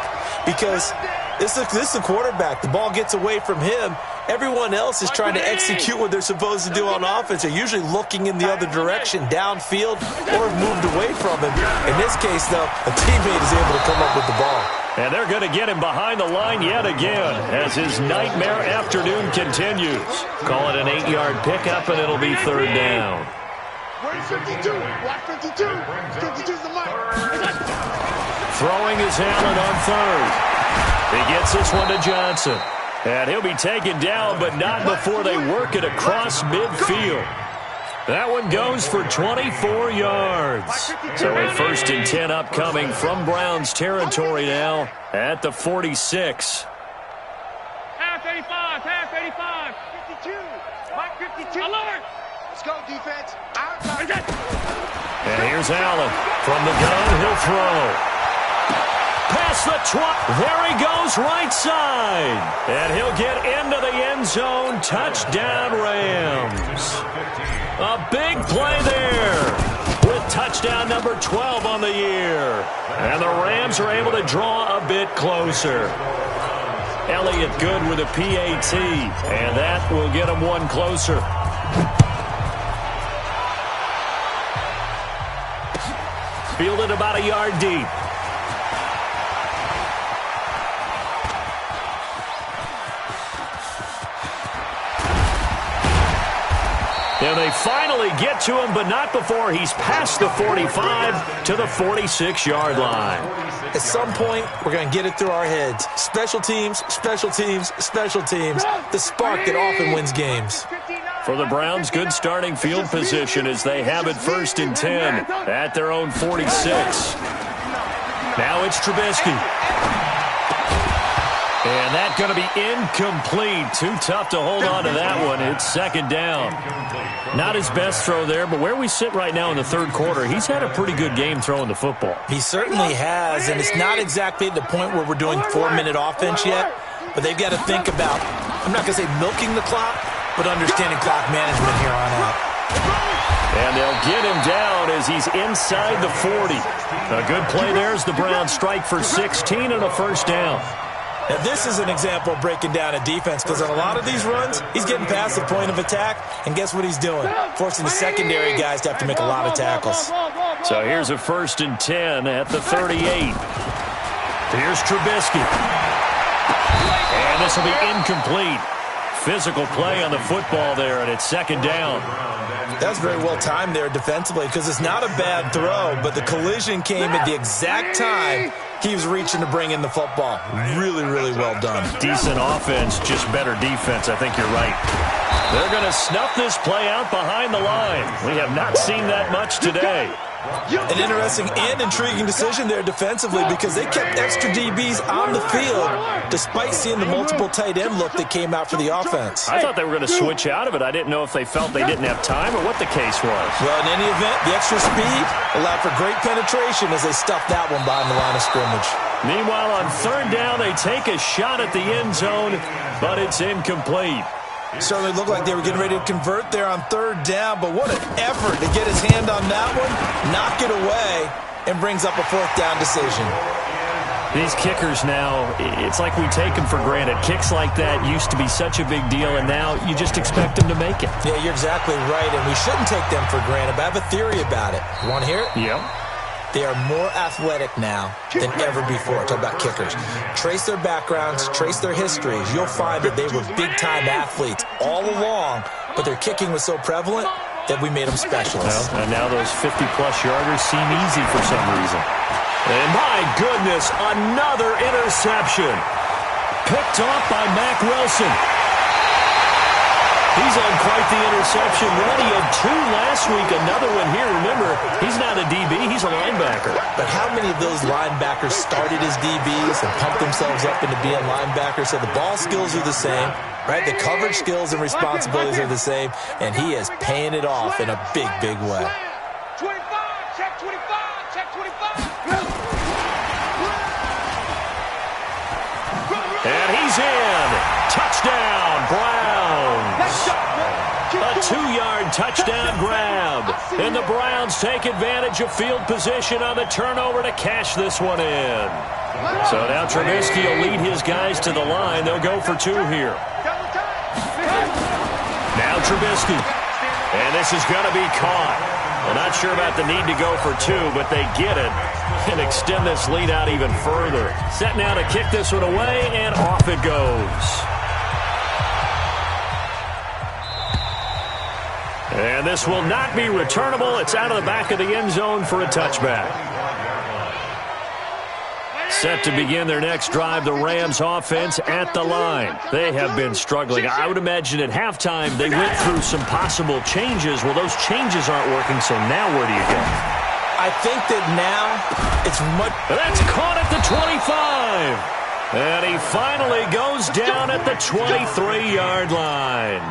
C: Because this is the quarterback. The ball gets away from him. Everyone else is trying to execute what they're supposed to do on offense. They're usually looking in the other direction, downfield, or have moved away from him. In this case, though, a teammate is able to come up with the ball.
B: And they're going to get him behind the line yet again as his nightmare afternoon continues. Call it an 8-yard pickup, and it'll be third down.
D: 52. Block 52. 52's the mark.
B: Throwing his Allen on third. He gets this one to Johnson. And he'll be taken down, but not before they work it across midfield. That one goes for 24 yards. So a 1st and 10 upcoming from Browns territory now at the 46.
D: Half 85. Half 85. 52. Mark 52. Alert. Let's go, defense.
B: And here's Allen. From the gun, he'll throw. Past the 20. There he goes, right side. And he'll get into the end zone. Touchdown, Rams. A big play there with touchdown number 12 on the year. And the Rams are able to draw a bit closer. Elliott good with a PAT. And that will get him one closer. Fielded about a yard deep. And they finally get to him, but not before he's past the 45 to the 46-yard line.
C: At some point, we're going to get it through our heads. Special teams, special teams, special teams. The spark that often wins games.
B: For the Browns, good starting field position as they have it 1st and 10 at their own 46. Now it's Trubisky. And that's going to be incomplete. Too tough to hold on to that one. It's second down. Not his best throw there, but where we sit right now in the third quarter, he's had a pretty good game throwing the football.
C: He certainly has, and it's not exactly at the point where we're doing 4-minute offense yet, but they've got to think about, I'm not going to say milking the clock, but understanding clock management here on out.
B: And they'll get him down as he's inside the 40. A good play there as the Browns strike for 16 and a first down.
C: Now, this is an example of breaking down a defense because on a lot of these runs, he's getting past the point of attack, and guess what he's doing? Forcing the secondary guys to have to make a lot of tackles.
B: So here's a 1st and 10 at the 38. Here's Trubisky. And this will be incomplete. Physical play on the football there, and it's second down.
C: That's very well timed there defensively because it's not a bad throw, but the collision came at the exact time he was reaching to bring in the football. Really, really well done.
B: Decent offense, just better defense. I think you're right. They're going to snuff this play out behind the line. We have not seen that much today.
C: An interesting and intriguing decision there defensively because they kept extra DBs on the field despite seeing the multiple tight end look that came out for the offense.
B: I thought they were going to switch out of it. I didn't know if they felt they didn't have time or what the case was.
C: Well, in any event, the extra speed allowed for great penetration as they stuffed that one behind the line of scrimmage.
B: Meanwhile, on third down, they take a shot at the end zone, but it's incomplete.
C: Certainly looked like they were getting ready to convert there on third down, but what an effort to get his hand on that one, knock it away, and brings up a fourth down decision.
B: These kickers now, it's like we take them for granted. Kicks like that used to be such a big deal, and now you just expect them to make it.
C: Yeah, you're exactly right, and we shouldn't take them for granted, but I have a theory about it. You want to hear it?
B: Yep.
C: They are more athletic now than ever before. Talk about kickers. Trace their backgrounds, trace their histories. You'll find that they were big-time athletes all along, but their kicking was so prevalent that we made them specialists.
B: Well, and now those 50-plus yarders seem easy for some reason. And my goodness, another interception. Picked off by Mack Wilson. He's on quite the interception run. He had 2 last week, another one here. Remember, he's not a DB, he's a linebacker.
C: But how many of those linebackers started as DBs and pumped themselves up into being linebackers? So the ball skills are the same, right? The coverage skills and responsibilities are the same, and he is paying it off in a big, big way.
D: 25, check 25, check 25.
B: And he's in. Touchdown, Browns. A 2-yard touchdown grab. And the Browns take advantage of field position on the turnover to cash this one in. So now Trubisky will lead his guys to the line. They'll go for 2 here. Now Trubisky. And this is going to be caught. Well, not sure about the need to go for 2, but they get it and extend this lead out even further. Set now to kick this one away, and off it goes. And this will not be returnable. It's out of the back of the end zone for a touchback. Set to begin their next drive, the Rams offense at the line. They have been struggling. I would imagine at halftime they went through some possible changes. Well, those changes aren't working, so now where do you go?
C: I think that now it's much...
B: That's caught at the 25. And he finally goes down at the 23-yard line.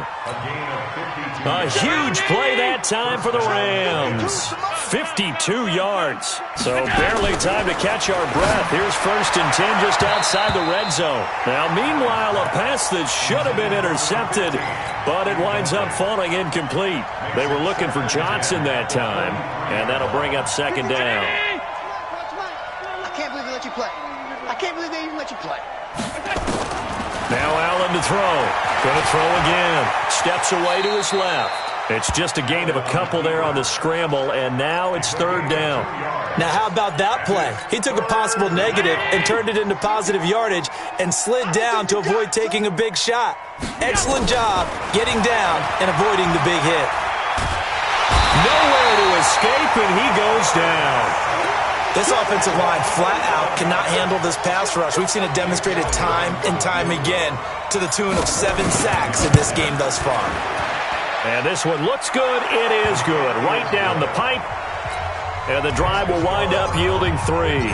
B: A huge play that time for the Rams. 52 yards. So barely time to catch our breath. Here's 1st and 10 just outside the red zone. Now, meanwhile, a pass that should have been intercepted, but it winds up falling incomplete. They were looking for Johnson that time, and that'll bring up second down.
F: I can't believe they let you play. I can't believe they even let you play.
B: Now Allen to throw. Going to throw again. Steps away to his left. It's just a gain of a couple there on the scramble, and now it's third down.
C: Now, how about that play? He took a possible negative and turned it into positive yardage and slid down to avoid taking a big shot. Excellent job getting down and avoiding the big hit.
B: Nowhere to escape, and he goes down.
C: This offensive line flat out cannot handle this pass rush. We've seen it demonstrated time and time again to the tune of 7 sacks in this game thus far.
B: And this one looks good. It is good. Right down the pipe. And the drive will wind up yielding 3.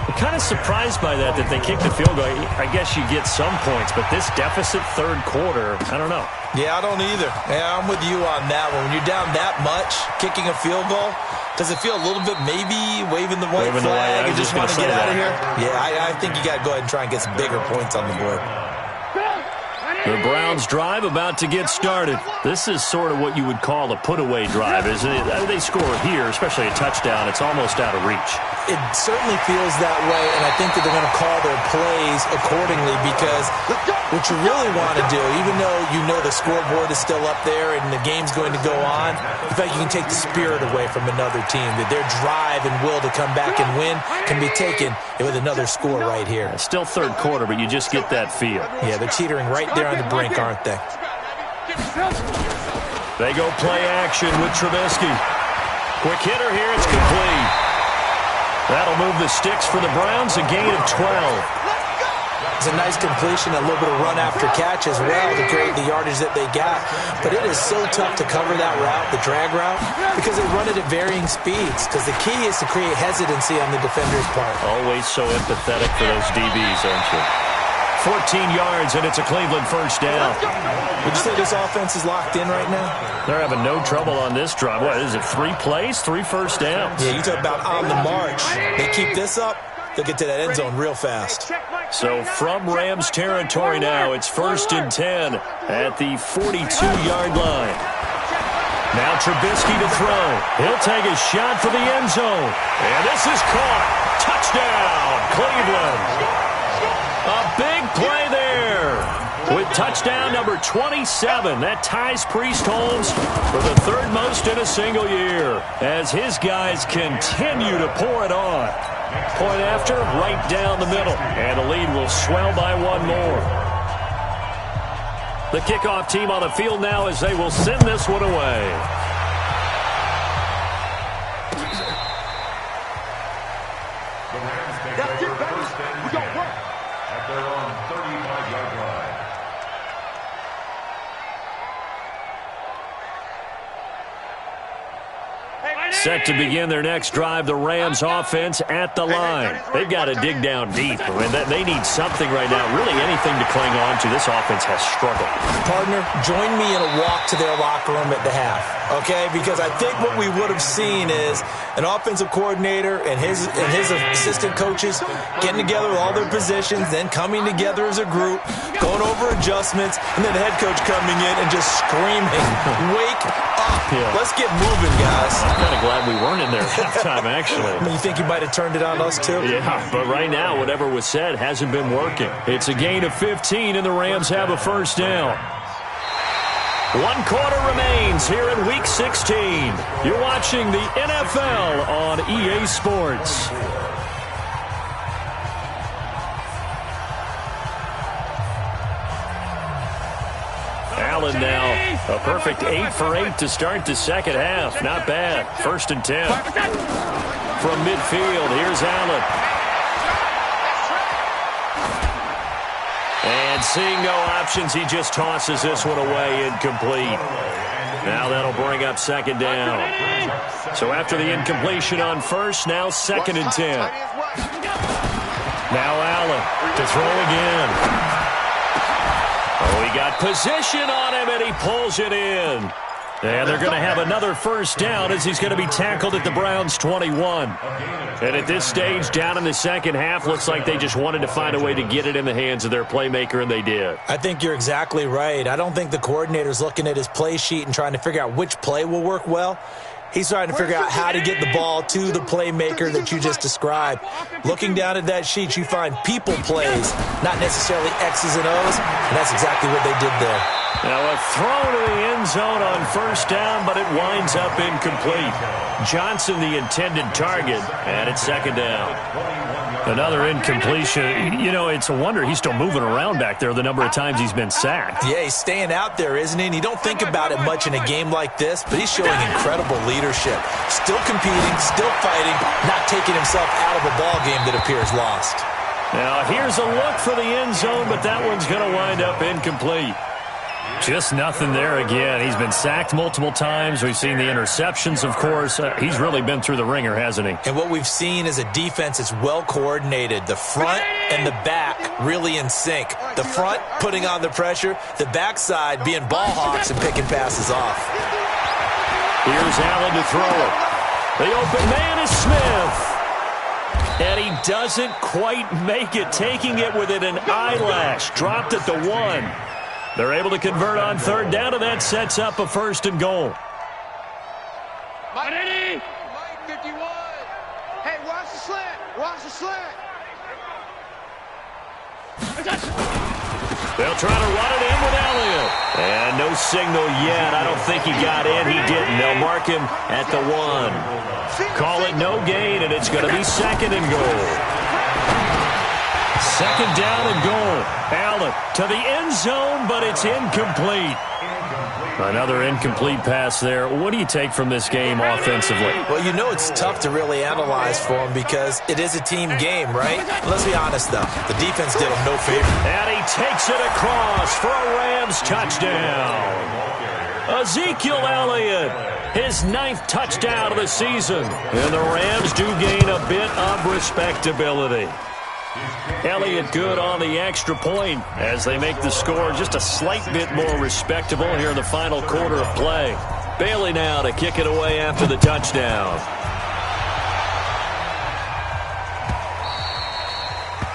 B: I'm kind of surprised by that they kicked the field goal. I guess you get some points, but this deficit third quarter, I don't know.
C: Yeah, I don't either. Yeah, I'm with you on that one. When you're down that much, kicking a field goal, does it feel a little bit maybe waving the white flag and just want to get out of here? Yeah, I think you got to go ahead and try and get some bigger points on the board.
B: The Browns drive about to get started. This is sort of what you would call a put-away drive, isn't it? They score here, especially a touchdown. It's almost out of reach.
C: It certainly feels that way, and I think that they're going to call their plays accordingly because what you really want to do, even though you know the scoreboard is still up there and the game's going to go on, in fact, you can take the spirit away from another team, that their drive and will to come back and win can be taken with another score right here.
B: It's still third quarter, but you just get that feel.
C: Yeah, they're teetering right there on the brink, aren't they?
B: They go play action with Trubisky. Quick hitter here, it's complete. That'll move the sticks for the Browns, a gain of 12.
C: It's a nice completion, a little bit of run after catch as well to create the yardage that they got. But it is so tough to cover that route, the drag route, because they run it at varying speeds. Because the key is to create hesitancy on the defender's part.
B: Always so empathetic for those DBs, aren't you? 14 yards, and it's a Cleveland first down.
C: Would you say this offense is locked in right now?
B: They're having no trouble on this drive. What is it, 3 plays, 3 first downs?
C: Yeah, you talk about on the march. They keep this up, they'll get to that end zone real fast.
B: So from Rams territory now, it's 1st and 10 at the 42-yard line. Now Trubisky to throw. He'll take a shot for the end zone. And this is caught. Touchdown, Cleveland. A big play there with touchdown number 27. That ties Priest Holmes for the 3rd most in a single year as his guys continue to pour it on. Point after, right down the middle. And the lead will swell by 1 more. The kickoff team on the field now as they will send this one away.
E: The Rams take over first and 10 at their own 35-yard line.
B: Set to begin their next drive, the Rams offense at the line. They've got to dig down deep. I mean, they need something right now, really anything to cling on to. This offense has struggled.
C: Partner, join me in a walk to their locker room at the half, okay? Because I think what we would have seen is an offensive coordinator and his assistant coaches getting together with all their positions, then coming together as a group, going over adjustments, and then the head coach coming in and just screaming, "Wake up.
B: Yeah.
C: Let's get moving, guys."
B: I'm kind of glad we weren't in there at halftime, actually.
C: You think you might have turned it on us, too?
B: Yeah, but right now, whatever was said hasn't been working. It's a gain of 15, and the Rams have a first down. 1 quarter remains here in Week 16. You're watching the NFL on EA Sports. Allen now a perfect 8 for 8 to start the second half. Not bad. 1st and 10. From midfield, here's Allen. And seeing no options, he just tosses this one away, incomplete. Now that'll bring up 2nd down. So after the incompletion on 1st, now 2nd and 10. Now Allen to throw again. Oh, he got position on him, and he pulls it in. And they're going to have another first down as he's going to be tackled at the Browns' 21. And at this stage, down in the second half, looks like they just wanted to find a way to get it in the hands of their playmaker, and they did.
C: I think you're exactly right. I don't think the coordinator's looking at his play sheet and trying to figure out which play will work well. He's trying to figure out how to get the ball to the playmaker that you just described. Looking down at that sheet, you find people plays, not necessarily X's and O's, and that's exactly what they did there.
B: Now a throw to the end zone on 1st down, but it winds up incomplete. Johnson, the intended target, and it's 2nd down. Another incompletion. You know, it's a wonder he's still moving around back there the number of times he's been sacked.
C: Yeah, he's staying out there, isn't he? And you don't think about it much in a game like this, but he's showing incredible leadership. Still competing, still fighting, not taking himself out of a ball game that appears lost.
B: Now here's a look for the end zone, but that one's going to wind up incomplete. Just nothing there again. He's been sacked multiple times. We've seen the interceptions, of course. He's really been through the ringer, hasn't he?
C: And what we've seen is a defense that's well coordinated. The front and the back really in sync. The front putting on the pressure. The backside being ball hawks and picking passes off.
B: Here's Allen to throw it. The open man is Smith. And he doesn't quite make it, taking it within an eyelash. Dropped at the 1. They're able to convert on third down, and that sets up a 1st and goal.
D: Mike 51.
F: Hey, watch the slant. Watch the slant.
B: They'll try to run it in with Elliott. And no signal yet. I don't think he got in. He didn't. They'll mark him at the 1. Call it no gain, and it's going to be 2nd and goal. 2nd down and goal. Allen to the end zone, but it's incomplete. Another incomplete pass there. What do you take from this game offensively?
C: Well, you know it's tough to really analyze for him because it is a team game, right? Let's be honest, though. The defense did him no favor.
B: And he takes it across for a Rams touchdown. Ezekiel Elliott, his 9th touchdown of the season. And the Rams do gain a bit of respectability. Elliott good on the extra point as they make the score just a slight bit more respectable here in the final quarter of play. Bailey now to kick it away after the touchdown.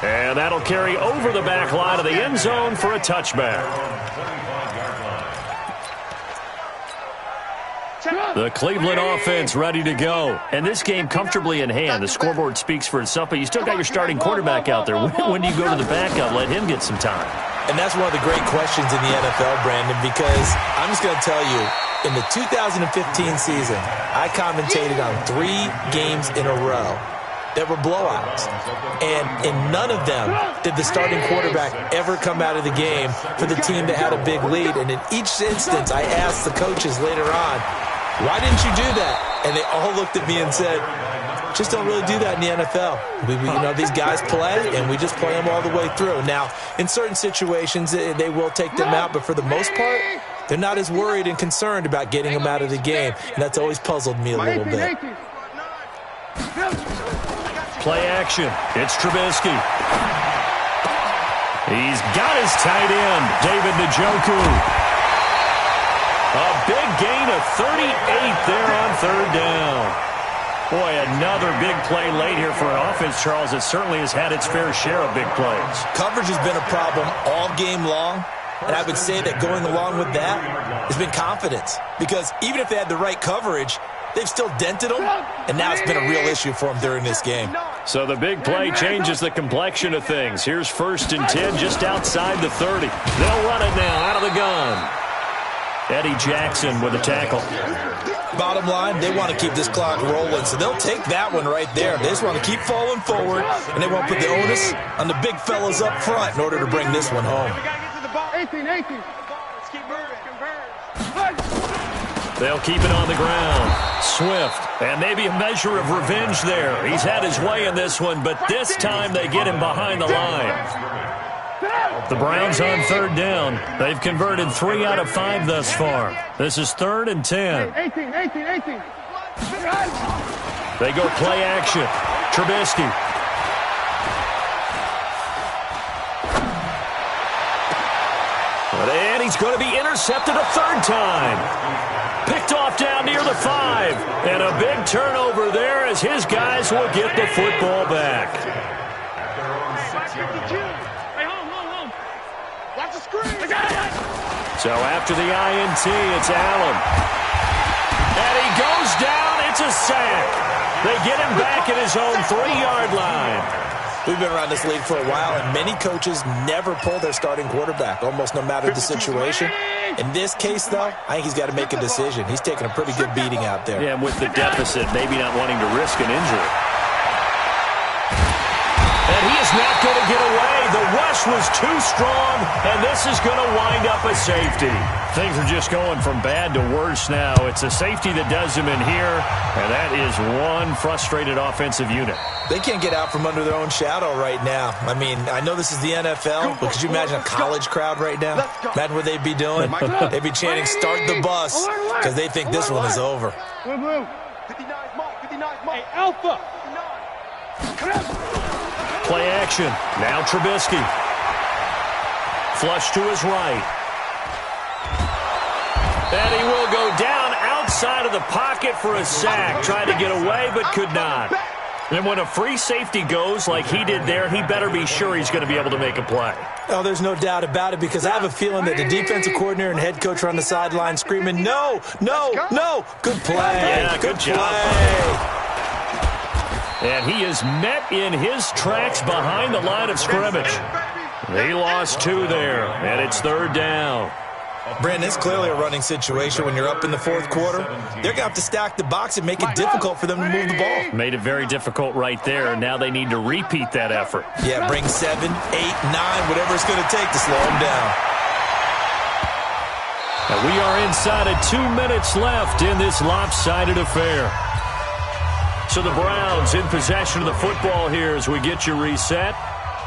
B: And that'll carry over the back line of the end zone for a touchback. The Cleveland offense ready to go. And this game comfortably in hand. The scoreboard speaks for itself, but you still got your starting quarterback out there. When do you go to the backup? Let him get some time.
C: And that's one of the great questions in the NFL, Brandon, because I'm just going to tell you, in the 2015 season, I commentated on 3 games in a row that were blowouts. And in none of them did the starting quarterback ever come out of the game for the team that had a big lead. And in each instance, I asked the coaches later on, why didn't you do that? And they all looked at me and said, just don't really do that in the NFL. These guys play, and we just play them all the way through. Now, in certain situations, they will take them out, but for the most part, they're not as worried and concerned about getting them out of the game. And that's always puzzled me a little bit.
B: Play action. It's Trubisky. He's got his tight end, David Njoku. A big gain of 38 there on third down. Boy, another big play late here for an offense, Charles. It certainly has had its fair share of big plays. Coverage has been a problem all game long. And I would say that going along with that has been confidence. Because even if they had the right coverage, they've still dented them. And now it's been a real issue for them during this game. So the big play changes the complexion of things. Here's 1st and 10 just outside the 30. They'll run it now out of the gun. Eddie Jackson with a tackle. Bottom line, they want to keep this clock rolling, so they'll take that one right there. They just want to keep falling forward, and they won't put the onus on the big fellas up front in order to bring this one home.
F: 18. Let's keep moving.
B: They'll keep it on the ground. Swift, and maybe a measure of revenge there. He's had his way in this one, but this time they get him behind the line. The Browns on third down. They've converted 3 out of 5 thus far. This is 3rd and 10.
F: 18.
B: They go play action. Trubisky. And he's going to be intercepted a 3rd time. Picked off down near the 5. And a big turnover there as his guys will get the football back. So after the INT, it's Allen. And he goes down. It's a sack. They get him back at his own 3-yard line. We've been around this league for a while, and many coaches never pull their starting quarterback, almost no matter the situation. In this case, though, I think he's got to make a decision. He's taking a pretty good beating out there. Yeah, and with the deficit, maybe not wanting to risk an injury. And he is not going to get away. The rush was too strong, and this is going to wind up a safety. Things are just going from bad to worse now. It's a safety that does them in here, and that is one frustrated offensive unit.
C: They can't get out from under their own shadow right now. I mean, I know this is the NFL, but could you imagine a college crowd right now? Imagine what they'd be doing. They'd be chanting, "Start the bus," because they think this one is over.
D: Hey, Alpha.
B: Play action. Now Trubisky. Flush to his right. And he will go down outside of the pocket for a sack. Tried to get away, but could not. And when a free safety goes like he did there, he better be sure he's going to be able to make a play.
C: Oh, there's no doubt about it, because I have a feeling that the defensive coordinator and head coach are on the sideline screaming, "No, no, no." Good play.
B: Yeah, good job. And he is met in his tracks behind the line of scrimmage. He lost 2 there, and it's 3rd down.
C: Brandon, it's clearly a running situation when you're up in the 4th quarter. They're going to have to stack the box and make it difficult for them to move the ball.
B: Made it very difficult right there. Now they need to repeat that effort.
C: Yeah, bring 7, 8, 9, whatever it's going to take to slow them down.
B: And we are inside of 2 minutes left in this lopsided affair. So the Browns in possession of the football here as we get you reset.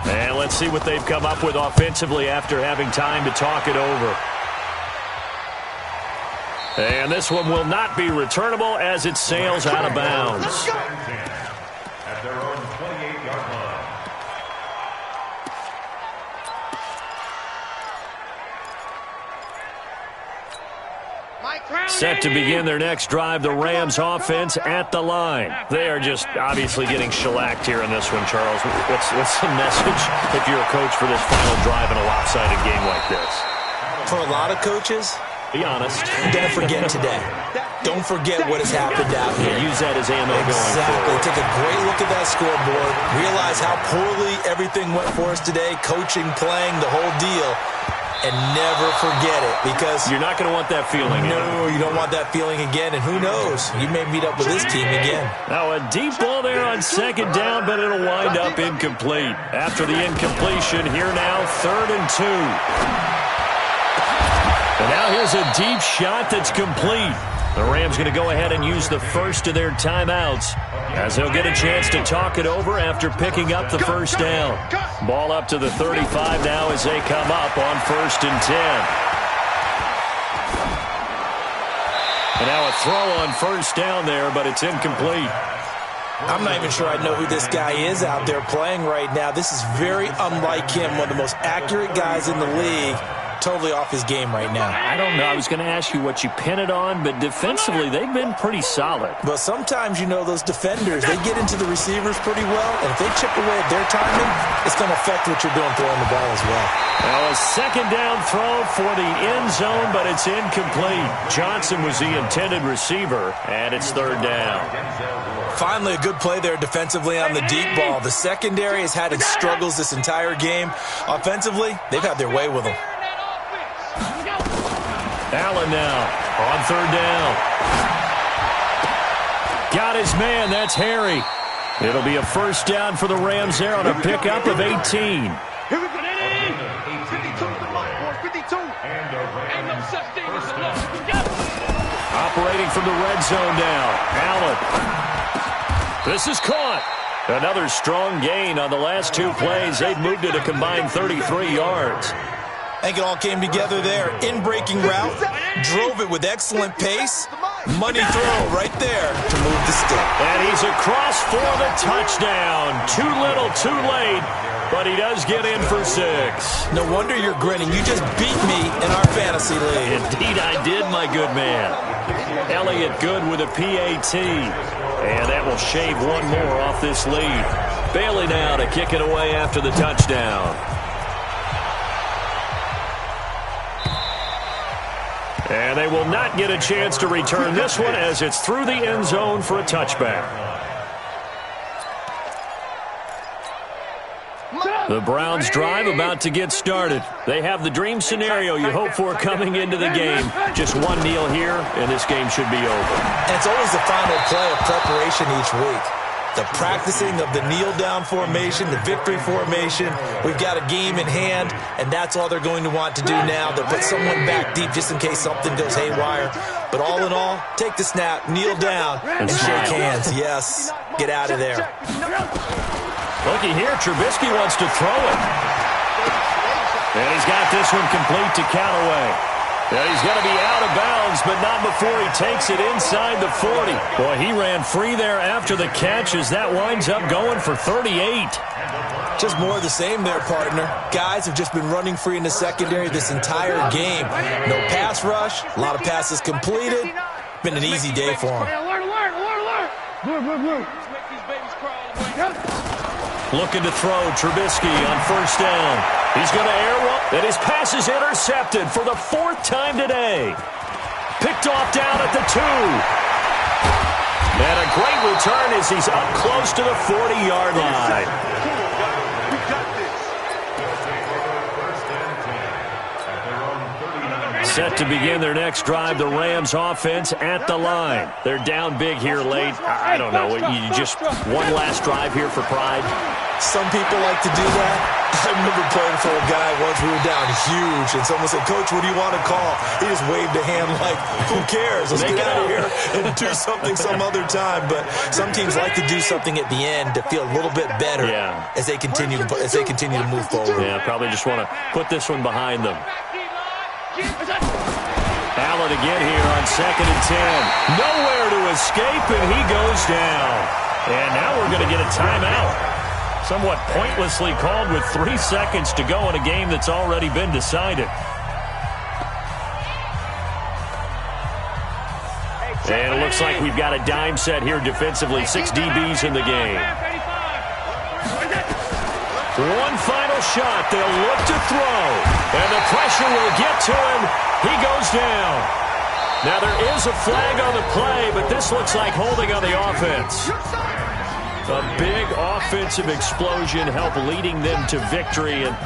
B: And let's see what they've come up with offensively after having time to talk it over. And this one will not be returnable as it sails out of bounds.
E: At their own 28-yard line.
B: Set to begin their next drive, the Rams offense at the line. They are just obviously getting shellacked here in this one, Charles. What's the message if you're a coach for this final drive in a lopsided game like this?
C: For a lot of coaches,
B: be honest.
C: Don't forget today. Don't forget what has happened out here.
B: Use that as ammo
C: going forward. Take a great look at that scoreboard. Realize how poorly everything went for us today. Coaching, playing, the whole deal. And never forget it, because
B: you're not going to want that feeling.
C: No, you don't want that feeling again. And who knows? You may meet up with this team again.
B: Now a deep ball there on 2nd down, but it'll wind up incomplete. After the incompletion, here now 3rd and 2. And now here's a deep shot that's complete. The Rams going to go ahead and use the first of their timeouts as they'll get a chance to talk it over after picking up the 1st down. Ball up to the 35 now as they come up on 1st and 10. And now a throw on 1st down there, but it's incomplete.
C: I'm not even sure I know who this guy is out there playing right now. This is very unlike him, one of the most accurate guys in the league. Totally off his game right now.
B: I don't know. I was going to ask you what you pin it on, but defensively, they've been pretty solid.
C: But sometimes, you know, those defenders, they get into the receivers pretty well, and if they chip away at their timing, it's going to affect what you're doing throwing the ball as well.
B: Now a 2nd down throw for the end zone, but it's incomplete. Johnson was the intended receiver, and it's 3rd down.
C: Finally, a good play there defensively on the deep ball. The secondary has had its struggles this entire game. Offensively, they've had their way with them.
B: Allen now on 3rd down. Got his man. That's Harry. It'll be a 1st down for the Rams there on a pickup of 18.
D: Here we go. 52. Ain't no such thing as a loss.
B: Operating from the red zone now. Allen. This is caught. Another strong gain on the last 2 plays. They've moved it a combined 33 yards.
C: I think it all came together there. In-breaking route, drove it with excellent pace. Money throw right there to move the stick.
B: And he's across for the touchdown. Too little, too late, but he does get in for 6.
C: No wonder you're grinning. You just beat me in our fantasy league.
B: Indeed I did, my good man. Elliott Good with a PAT. And that will shave one more off this lead. Bailey now to kick it away after the touchdown. And they will not get a chance to return this one as it's through the end zone for a touchback. The Browns drive about to get started. They have the dream scenario you hope for coming into the game. Just one kneel here, and this game should be over.
C: And it's always the final play of preparation each week. the practicing of the kneel-down formation, the victory formation. We've got a game in hand, and that's all they're going to want to do now. They'll put someone back deep just in case something goes haywire. But all in all, take the snap, kneel down, and shake hands. Yes, get out of there.
B: Looky here, Trubisky wants to throw it. And he's got this one complete to Callaway. And he's going to be out of bounds, but not before he takes it inside the 40. Boy, he ran free there after the catch as that winds up going for 38.
C: Just more of the same there, partner. Guys have just been running free in the secondary this entire game. No pass rush, a lot of passes completed. Been an easy day for them.
B: Looking to throw, Trubisky on first down. He's going to air one, and his pass is intercepted for the fourth time today. Picked off down at the 2. And a great return as he's up close to the 40-yard line. Set to begin their next drive, the Rams offense at the line. They're down big here late. I don't know. You just one last drive here for pride?
C: Some people like to do that. I remember playing for a guy once. We were down huge, and someone said, "Coach, what do you want to call?" He just waved a hand like, "Who cares? Let's get out of here and do something some other time." But some teams like to do something at the end to feel a little bit better as they continue to move forward.
B: Yeah, probably just want to put this one behind them. Allen again here on 2nd and 10. Nowhere to escape, and he goes down. And now we're going to get a timeout. Somewhat pointlessly called with 3 seconds to go in a game that's already been decided. And it looks like we've got a dime set here defensively. 6 DBs in the game. One final shot. They'll look to throw. And the pressure will get to him. He goes down. Now there is a flag on the play, but this looks like holding on the offense. A big offensive explosion helped leading them to victory. And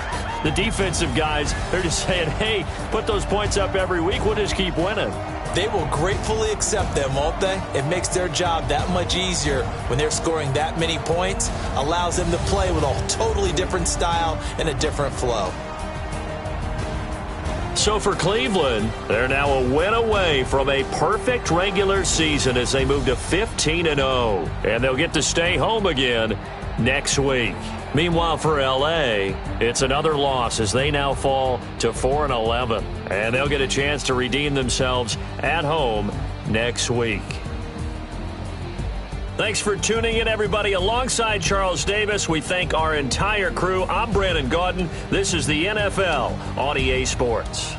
B: the defensive guys, they're just saying, hey, put those points up every week. We'll just keep winning.
C: They will gratefully accept them, won't they? It makes their job that much easier when they're scoring that many points. Allows them to play with a totally different style and a different flow.
B: So for Cleveland, they're now a win away from a perfect regular season as they move to 15-0. And they'll get to stay home again next week. Meanwhile, for L.A., it's another loss as they now fall to 4-11. And they'll get a chance to redeem themselves at home next week. Thanks for tuning in, everybody. Alongside Charles Davis, we thank our entire crew. I'm Brandon Gaudin. This is the NFL on EA Sports.